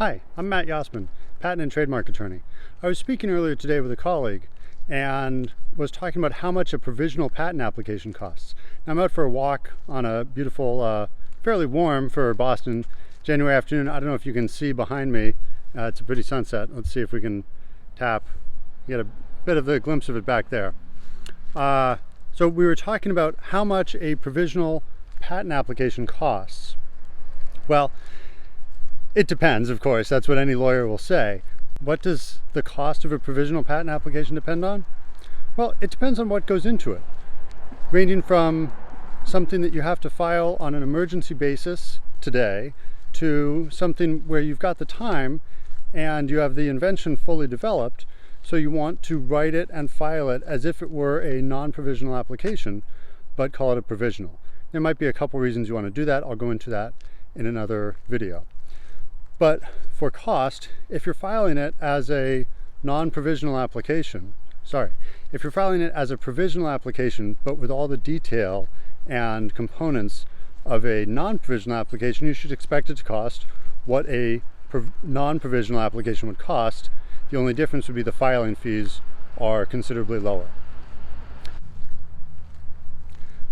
Hi, I'm Matt Yosman, patent and trademark attorney. I was speaking earlier today with a colleague and was talking about how much a provisional patent application costs. Now, I'm out for a walk on a beautiful, fairly warm for Boston January afternoon. I don't know if you can see behind me. It's a pretty sunset. Let's see if we can tap, get a bit of a glimpse of it back there. So we were talking about how much a provisional patent application costs. Well, it depends, of course. That's what any lawyer will say. What does the cost of a provisional patent application depend on? Well, it depends on what goes into it, ranging from something that you have to file on an emergency basis today to something where you've got the time and you have the invention fully developed, so you want to write it and file it as if it were a non-provisional application, but call it a provisional. There might be a couple reasons you want to do that. I'll go into that in another video. But for cost, if you're filing it as a non-provisional application, if you're filing it as a provisional application, but with all the detail and components of a non-provisional application, you should expect it to cost what a non-provisional application would cost. The only difference would be the filing fees are considerably lower.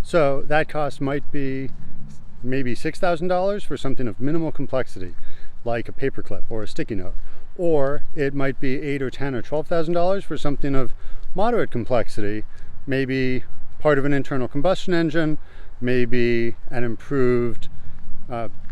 So that cost might be maybe $6,000 for something of minimal complexity, like a paperclip or a sticky note, or it might be $8,000 or $10,000 or $12,000 for something of moderate complexity, maybe part of an internal combustion engine, maybe an improved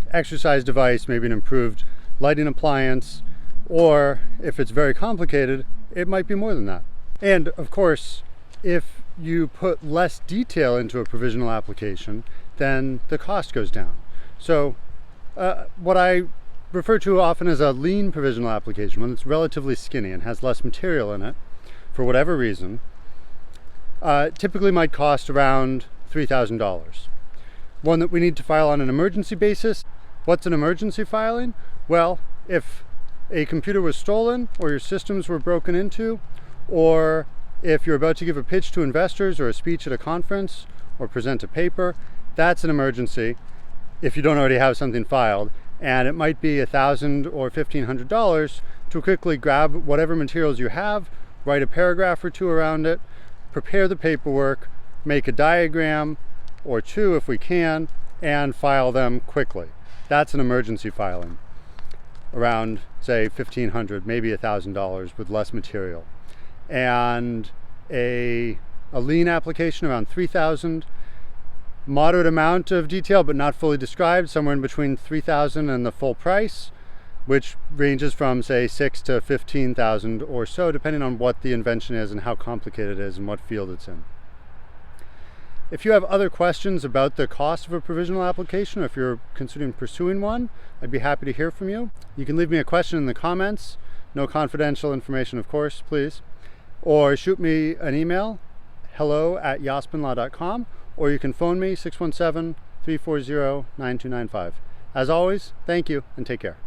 exercise device, maybe an improved lighting appliance, or if it's very complicated, it might be more than that. And of course, if you put less detail into a provisional application, then the cost goes down. So what I refer to often as a lean provisional application, when it's relatively skinny and has less material in it, for whatever reason, typically might cost around $3,000. One that we need to file on an emergency basis. What's an emergency filing? Well, if a computer was stolen or your systems were broken into, or if you're about to give a pitch to investors or a speech at a conference or present a paper, that's an emergency if you don't already have something filed. And it might be $1,000 or $1,500 to quickly grab whatever materials you have, write a paragraph or two around it, prepare the paperwork, make a diagram or two if we can, and file them quickly. That's an emergency filing, around say $1,500, maybe $1,000 with less material. And a lien application around $3,000. Moderate amount of detail but not fully described, somewhere in between $3,000 and the full price, which ranges from say $6,000 to $15,000 or so, depending on what the invention is and how complicated it is and what field it's in. If you have other questions about the cost of a provisional application, or if you're considering pursuing one, I'd be happy to hear from you. You can leave me a question in the comments, no confidential information of course, please, or shoot me an email, hello@yosmanlaw.com, or you can phone me 617-340-9295. As always, thank you and take care.